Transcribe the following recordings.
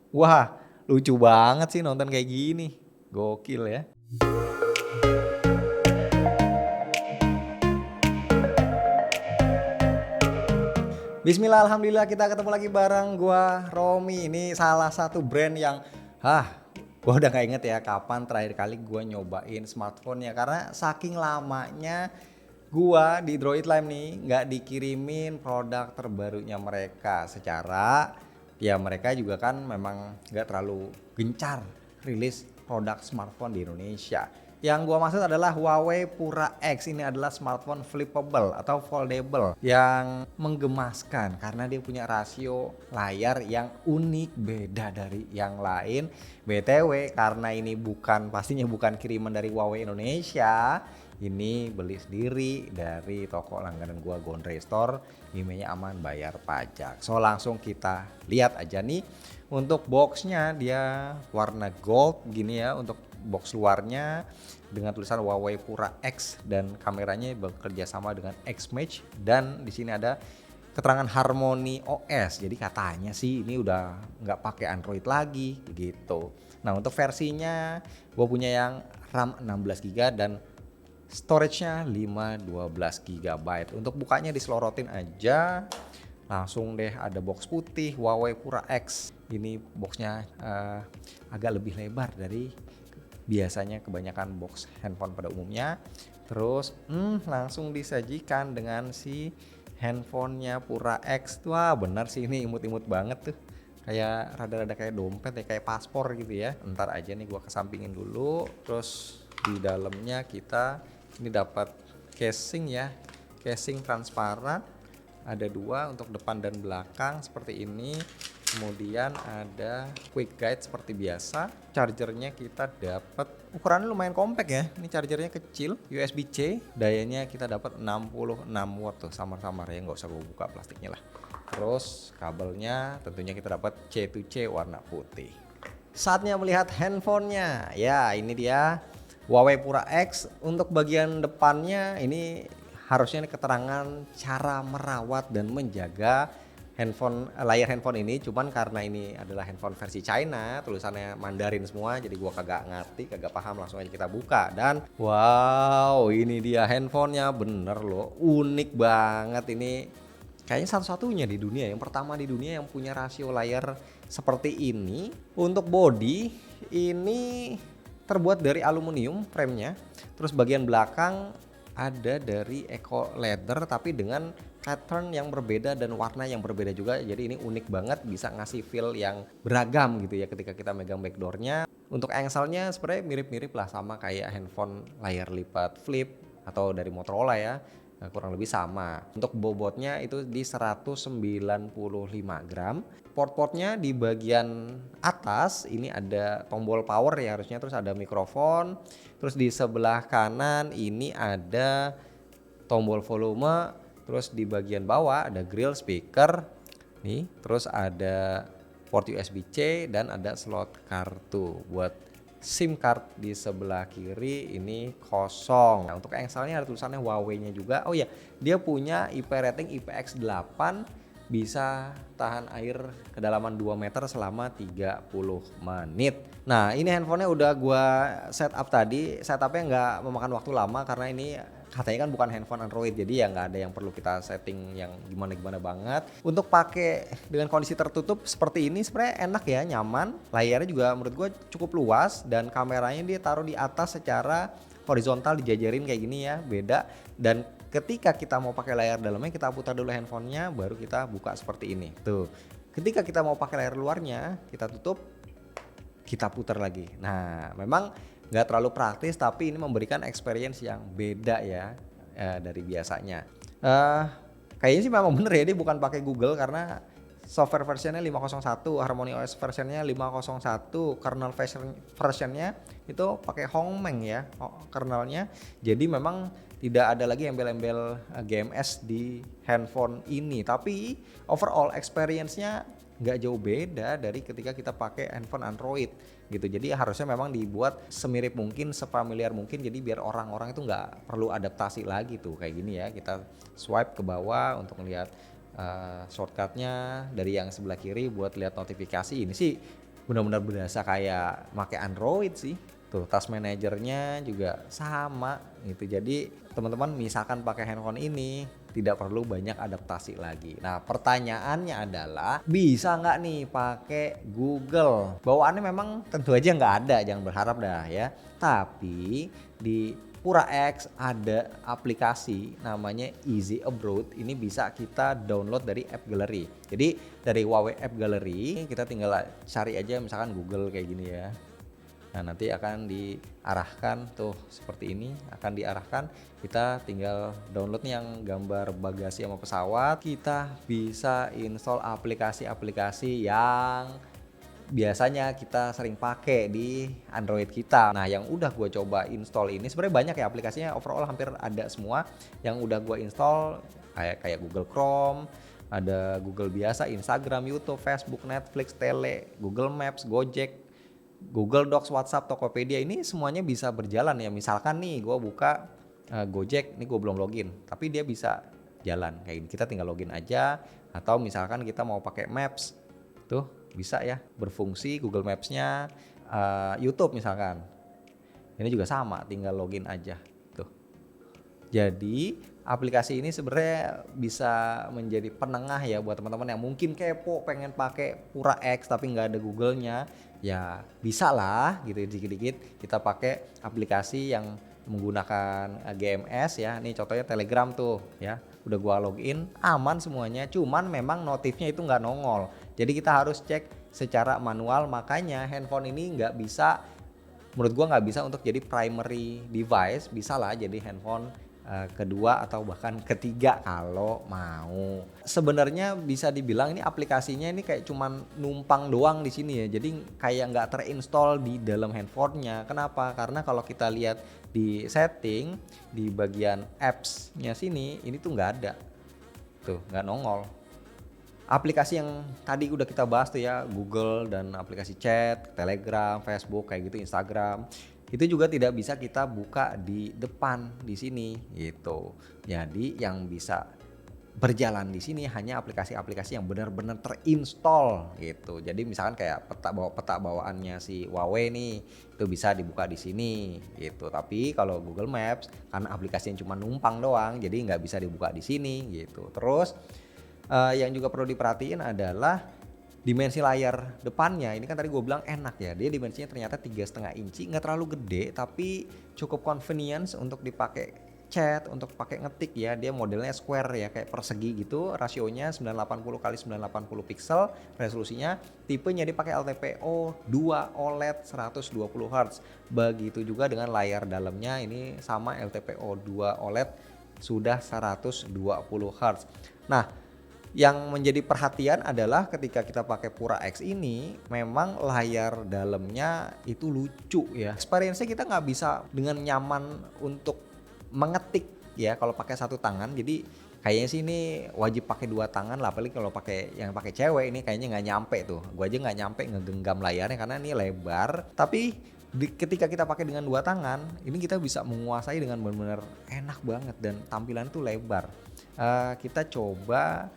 Wah, lucu banget sih nonton kayak gini. Gokil ya. Bismillah, alhamdulillah kita ketemu lagi bareng gua Romi. Ini salah satu brand yang gua udah gak inget ya kapan terakhir kali gua nyobain smartphone ya, karena saking lamanya gua di Droid Lime nih nggak dikirimin produk terbarunya mereka. Secara ya mereka juga kan memang nggak terlalu gencar rilis produk smartphone di Indonesia. Yang gua maksud adalah Huawei Pura X. Ini adalah smartphone flippable atau foldable yang menggemaskan karena dia punya rasio layar yang unik, beda dari yang lain. BTW karena ini pastinya bukan kiriman dari Huawei Indonesia, ini beli sendiri dari toko langganan gua, Gondre Store. Emailnya aman, bayar pajak. So langsung kita lihat aja nih. Untuk boxnya dia warna gold gini ya untuk box luarnya, dengan tulisan Huawei Pura X, dan kameranya bekerja sama dengan Xmatch, dan di sini ada keterangan Harmony OS. Jadi katanya sih ini udah nggak pakai Android lagi gitu. Nah untuk versinya gue punya yang RAM 16GB dan storage-nya 512GB. Untuk bukanya diselorotin aja. Langsung deh ada box putih Huawei Pura X. Ini boxnya agak lebih lebar dari biasanya kebanyakan box handphone pada umumnya. Terus langsung disajikan dengan si handphonenya Pura X. Wah bener sih ini imut-imut banget tuh. Kayak rada-rada kayak dompet ya, kayak paspor gitu ya. Ntar aja nih gua kesampingin dulu. Terus di dalamnya kita ini dapat casing ya. Casing transparan. Ada dua untuk depan dan belakang seperti ini. Kemudian ada quick guide seperti biasa. Chargernya kita dapat ukurannya lumayan compact ya. Ini chargernya kecil, USB-C. Dayanya kita dapat 66 watt tuh, samar-samar ya, nggak usah gue buka plastiknya lah. Terus kabelnya tentunya kita dapat C2C warna putih. Saatnya melihat handphonenya. Ya ini dia Huawei Pura X. Untuk bagian depannya ini harusnya ini keterangan cara merawat dan menjaga layar handphone ini. Cuman karena ini adalah handphone versi China, tulisannya Mandarin semua, jadi gua kagak ngerti, kagak paham. Langsung aja kita buka dan wow, ini dia handphonenya. Bener loh, unik banget ini. Kayaknya satu-satunya di dunia, yang pertama di dunia yang punya rasio layar seperti ini. Untuk body ini terbuat dari aluminium framenya. Terus bagian belakang ada dari eco leather tapi dengan pattern yang berbeda dan warna yang berbeda juga. Jadi ini unik banget, bisa ngasih feel yang beragam gitu ya ketika kita megang backdoornya. Untuk engselnya sebenarnya mirip-mirip lah sama kayak handphone layar lipat flip atau dari Motorola ya. Kurang lebih sama. Untuk bobotnya itu di 195 gram. Port-portnya di bagian atas ini ada tombol power ya harusnya, terus ada mikrofon. Terus di sebelah kanan ini ada tombol volume. Terus di bagian bawah ada grill speaker nih. Terus ada port USB-C dan ada slot kartu buat SIM card. Di sebelah kiri ini kosong. Nah, untuk engselnya ada tulisannya Huawei-nya juga. Oh ya, dia punya IP rating IPX8, bisa tahan air kedalaman 2 meter selama 30 menit. Nah, ini handphonenya udah gua setup tadi. Setupnya nggak memakan waktu lama karena ini katanya kan bukan handphone Android, jadi ya nggak ada yang perlu kita setting yang gimana-gimana banget. Untuk pakai dengan kondisi tertutup seperti ini sebenarnya enak ya, nyaman. Layarnya juga menurut gue cukup luas dan kameranya dia taruh di atas secara horizontal, dijajarin kayak gini ya, beda. Dan ketika kita mau pakai layar dalamnya, kita putar dulu handphonenya, baru kita buka seperti ini. Tuh, ketika kita mau pakai layar luarnya, kita tutup, kita putar lagi. Nah, memang nggak terlalu praktis, tapi ini memberikan experience yang beda ya dari biasanya. Kayaknya sih memang bener ya, dia bukan pakai Google karena software versionnya 501, Harmony OS versionnya 501, kernel versionnya itu pakai Hongmeng ya kernelnya. Jadi memang tidak ada lagi embel-embel GMS di handphone ini, tapi overall experience-nya nggak jauh beda dari ketika kita pakai handphone Android gitu. Jadi harusnya memang dibuat semirip mungkin, sefamiliar mungkin, jadi biar orang-orang itu nggak perlu adaptasi lagi tuh kayak gini ya. Kita swipe ke bawah untuk melihat shortcutnya, dari yang sebelah kiri buat lihat notifikasi. Ini sih benar-benar berasa kayak pakai Android sih. Tuh, task manajernya juga sama gitu. Jadi teman-teman misalkan pakai handphone ini tidak perlu banyak adaptasi lagi. Nah, pertanyaannya adalah bisa nggak nih pakai Google? Bawaannya memang tentu aja nggak ada, jangan berharap dah ya. Tapi di Pura X ada aplikasi namanya Easy Abroad. Ini bisa kita download dari App Gallery. Jadi dari Huawei App Gallery kita tinggal cari aja misalkan Google kayak gini ya. Nah, nanti akan diarahkan tuh seperti ini, akan diarahkan, kita tinggal download nih yang gambar bagasi sama pesawat. Kita bisa install aplikasi-aplikasi yang biasanya kita sering pakai di Android kita. Nah, yang udah gue coba install ini sebenarnya banyak ya aplikasinya, overall hampir ada semua yang udah gue install, kayak Google Chrome, ada Google biasa, Instagram, YouTube, Facebook, Netflix, Tele, Google Maps, Gojek, Google Docs, WhatsApp, Tokopedia, ini semuanya bisa berjalan ya. Misalkan nih gue buka Gojek, ini gue belum login, tapi dia bisa jalan kayak gini. Kita tinggal login aja, atau misalkan kita mau pakai Maps, tuh bisa ya berfungsi Google Maps-nya. YouTube misalkan, ini juga sama, tinggal login aja tuh. Jadi aplikasi ini sebenarnya bisa menjadi penengah ya buat teman-teman yang mungkin kepo pengen pakai Pura X tapi nggak ada Google-nya. Ya bisa lah gitu, dikit-dikit kita pakai aplikasi yang menggunakan GMS ya. Nih contohnya Telegram tuh ya, udah gua login, aman semuanya, cuman memang notifnya itu nggak nongol. Jadi kita harus cek secara manual, makanya handphone ini nggak bisa, menurut gua nggak bisa untuk jadi primary device. Bisa lah jadi handphone kedua atau bahkan ketiga kalau mau. Sebenarnya bisa dibilang ini aplikasinya ini kayak cuman numpang doang di sini ya. Jadi kayak nggak terinstall di dalam handphonenya. Kenapa? Karena kalau kita lihat di setting di bagian apps-nya sini, ini tuh nggak ada. Tuh, nggak nongol. Aplikasi yang tadi udah kita bahas tuh ya, Google dan aplikasi chat, Telegram, Facebook kayak gitu, Instagram, itu juga tidak bisa kita buka di depan di sini gitu. Jadi yang bisa berjalan di sini hanya aplikasi-aplikasi yang benar-benar terinstall gitu. Jadi misalkan kayak peta bawaannya si Huawei nih, itu bisa dibuka di sini gitu. Tapi kalau Google Maps karena aplikasi yang cuma numpang doang, jadi nggak bisa dibuka di sini gitu. Terus yang juga perlu diperhatiin adalah dimensi layar depannya. Ini kan tadi gue bilang enak ya, dia dimensinya ternyata 3,5 inci, nggak terlalu gede tapi cukup convenience untuk dipakai chat, untuk pakai ngetik ya. Dia modelnya square ya, kayak persegi gitu, rasionya 980 x 980 pixel, resolusinya, tipenya dia pakai LTPO 2 OLED 120 Hz. Begitu juga dengan layar dalamnya, ini sama LTPO 2 OLED sudah 120 Hz. Nah, yang menjadi perhatian adalah ketika kita pakai Pura X ini memang layar dalamnya itu lucu ya. Experience-nya kita nggak bisa dengan nyaman untuk mengetik ya kalau pakai satu tangan. Jadi kayaknya sih ini wajib pakai dua tangan lah, apalagi kalau pakai yang pakai cewek ini kayaknya nggak nyampe tuh. Gue aja nggak nyampe ngegenggam layarnya karena ini lebar. Tapi ketika kita pakai dengan dua tangan, ini kita bisa menguasai dengan benar-benar enak banget dan tampilan tuh lebar. Kita coba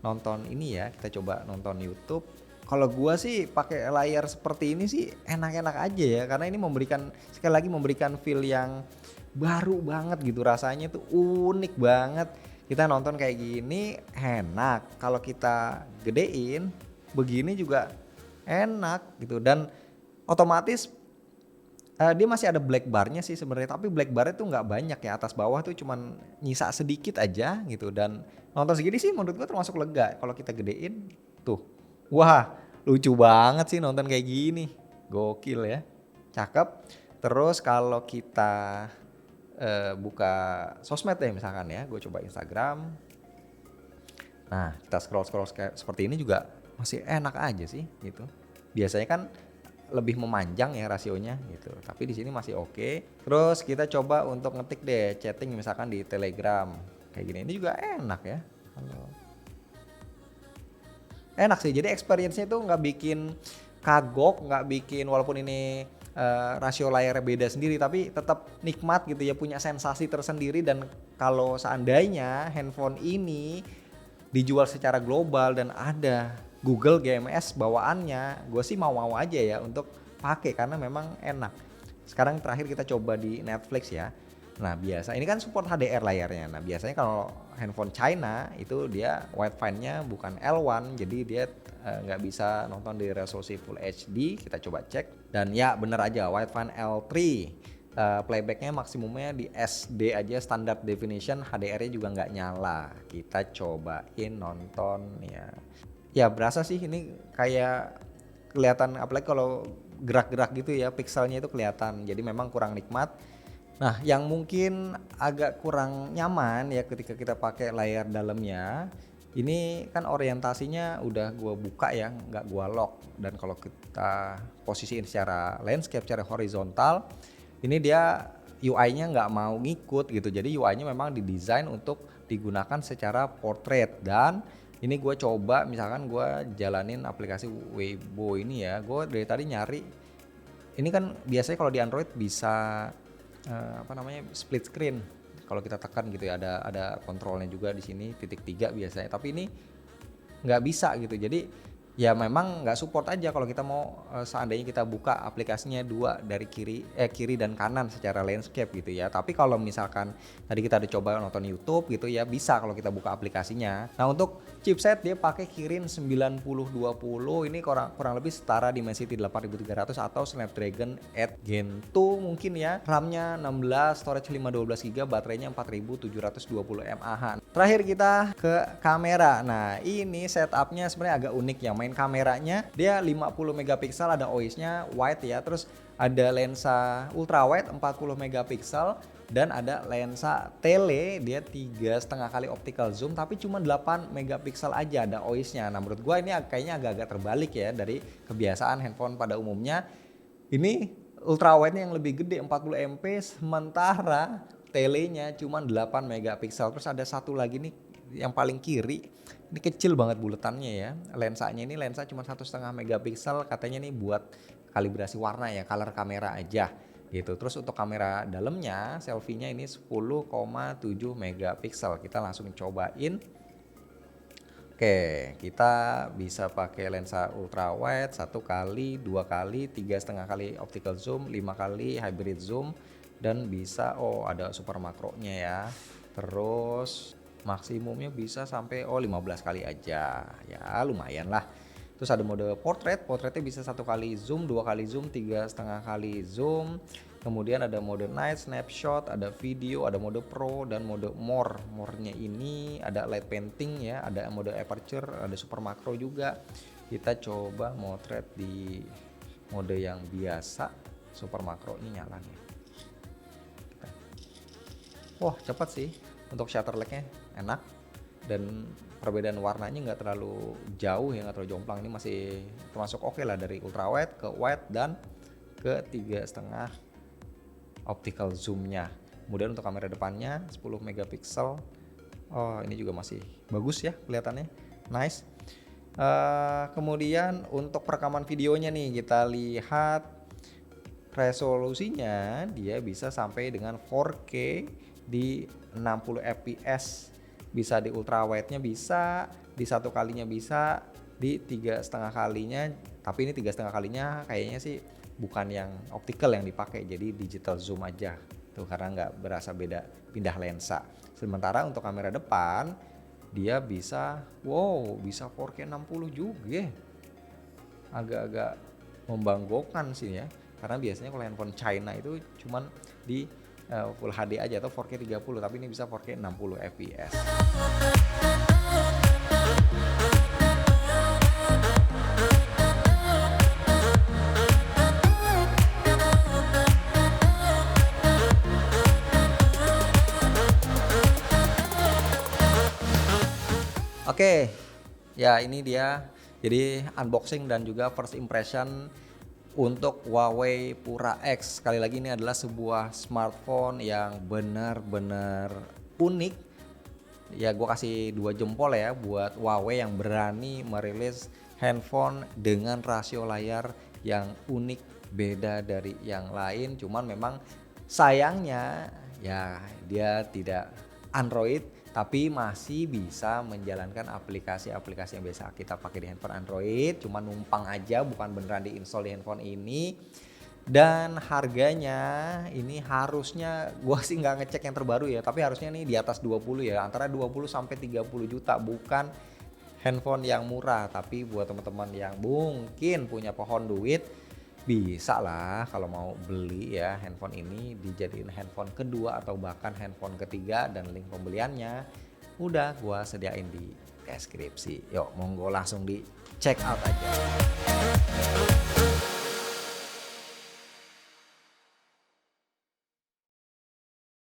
nonton ini ya, kita coba nonton YouTube. Kalau gua sih pakai layar seperti ini sih enak-enak aja ya, karena ini memberikan, sekali lagi memberikan feel yang baru banget gitu, rasanya tuh unik banget. Kita nonton kayak gini enak, kalau kita gedein begini juga enak gitu. Dan otomatis dia masih ada black bar-nya sih sebenarnya, tapi black bar-nya tuh nggak banyak ya, atas bawah tuh cuman nyisa sedikit aja gitu. Dan nonton segini sih menurut gua termasuk lega. Kalau kita gedein tuh, wah lucu banget sih nonton kayak gini, gokil ya, cakep. Terus kalau kita buka sosmed ya misalkan ya, gue coba Instagram. Nah kita scroll seperti ini juga masih enak aja sih gitu. Biasanya kan lebih memanjang ya rasionya gitu, tapi di sini masih oke. Terus kita coba untuk ngetik deh chatting misalkan di Telegram kayak gini, ini juga enak ya. Enak sih, jadi experience-nya tuh nggak bikin kagok, nggak bikin, walaupun ini rasio layarnya beda sendiri, tapi tetap nikmat gitu ya, punya sensasi tersendiri. Dan kalau seandainya handphone ini dijual secara global dan ada Google GMS bawaannya, gue sih mau-mau aja ya untuk pakai karena memang enak. Sekarang terakhir kita coba di Netflix ya. Nah biasa ini kan support HDR layarnya. Nah biasanya kalau handphone China itu dia wideband-nya bukan L1, jadi dia nggak bisa nonton di resolusi Full HD. Kita coba cek dan ya bener aja wideband L3. Playbacknya maksimumnya di SD aja, standard definition, HDR-nya juga nggak nyala. Kita cobain nonton ya. Ya berasa sih ini kayak kelihatan, apalagi kalau gerak-gerak gitu ya, pixelnya itu kelihatan. Jadi memang kurang nikmat. Nah, yang mungkin agak kurang nyaman ya ketika kita pakai layar dalamnya, ini kan orientasinya udah gua buka ya, nggak gua lock. Dan kalau kita posisiin secara landscape, secara horizontal, ini dia UI-nya nggak mau ngikut gitu. Jadi UI-nya memang didesain untuk digunakan secara portrait. Dan ini gue coba misalkan gue jalanin aplikasi Weibo ini ya, gue dari tadi nyari. Ini kan biasanya kalau di Android bisa split screen. Kalau kita tekan gitu ya, ada kontrolnya juga di sini, titik 3 biasanya. Tapi ini nggak bisa gitu. Jadi ya memang nggak support aja kalau kita mau seandainya kita buka aplikasinya dua dari kiri dan kanan secara landscape gitu ya. Tapi kalau misalkan tadi kita udah coba nonton YouTube gitu ya, bisa kalau kita buka aplikasinya. Nah untuk chipset dia pakai Kirin 9020, ini kurang lebih setara Dimensity 8300 atau Snapdragon 8 Gen 2 mungkin ya. RAM-nya 16, storage 512GB, baterainya 4720 mAh. Terakhir kita ke kamera. Nah ini setupnya sebenarnya agak unik ya. Main kameranya dia 50 megapiksel, ada OIS-nya wide ya, terus ada lensa ultra wide 40 megapiksel dan ada lensa tele, dia 3,5 kali optical zoom tapi cuma 8 megapiksel aja ada OIS-nya. Nah menurut gua ini kayaknya agak-agak terbalik ya dari kebiasaan handphone pada umumnya. Ini ultra wide-nya yang lebih gede 40 MP, sementara telenya cuma 8 megapiksel. Terus ada satu lagi nih yang paling kiri, ini kecil banget buletannya ya. Lensanya ini lensa cuma 1,5 megapiksel, katanya nih buat kalibrasi warna ya, color kamera aja gitu. Terus untuk kamera dalamnya, selfie-nya ini 10,7 megapiksel. Kita langsung cobain. Oke, kita bisa pakai lensa ultra wide 1 kali, 2 kali, 3,5 kali optical zoom, 5 kali hybrid zoom, dan bisa ada super makronya ya. Terus maksimumnya bisa sampai 15 kali aja, ya lumayan lah. Terus ada mode portrait, bisa 1 kali zoom, 2 kali zoom, 3,5 kali zoom. Kemudian ada mode night, snapshot, ada video, ada mode pro dan mode more. More-nya ini ada light painting ya, ada mode aperture, ada super makro juga. Kita coba motret di mode yang biasa, super makro ini nyala nih. Wah cepat sih, untuk shutter lag-nya enak dan perbedaan warnanya nggak terlalu jauh ya, nggak terlalu jomplang. Ini masih termasuk oke lah dari ultra wide ke wide dan ke 3,5 optical zoom-nya. Kemudian untuk kamera depannya 10 megapiksel. Ini juga masih bagus ya kelihatannya, nice. Kemudian untuk perekaman videonya nih, kita lihat resolusinya dia bisa sampai dengan 4K di 60 fps. Bisa di ultra wide-nya bisa, di 1 kalinya bisa, di 3,5 kalinya. Tapi ini 3,5 kalinya kayaknya sih bukan yang optical yang dipakai, jadi digital zoom aja tuh, karena nggak berasa beda pindah lensa. Sementara untuk kamera depan dia bisa 4K 60 juga, agak-agak membanggakan sih ya, karena biasanya kalau handphone China itu cuman di Full HD aja atau 4K 30, tapi ini bisa 4K 60 fps. Oke, ya ini dia jadi unboxing dan juga first impression untuk Huawei Pura X. Sekali lagi ini adalah sebuah smartphone yang benar-benar unik. Ya gue kasih 2 jempol ya buat Huawei yang berani merilis handphone dengan rasio layar yang unik, beda dari yang lain. Cuman memang sayangnya ya dia tidak Android, tapi masih bisa menjalankan aplikasi-aplikasi yang biasa kita pakai di handphone Android, cuma numpang aja bukan beneran diinstal di handphone ini. Dan harganya ini harusnya gua sih nggak ngecek yang terbaru ya, tapi harusnya nih di atas 20 ya, antara 20 sampai 30 juta, bukan handphone yang murah. Tapi buat teman-teman yang mungkin punya pohon duit, bisa lah kalau mau beli ya handphone ini dijadiin handphone kedua atau bahkan handphone ketiga, dan link pembeliannya udah gua sediain di deskripsi. Yuk monggo langsung di check out aja.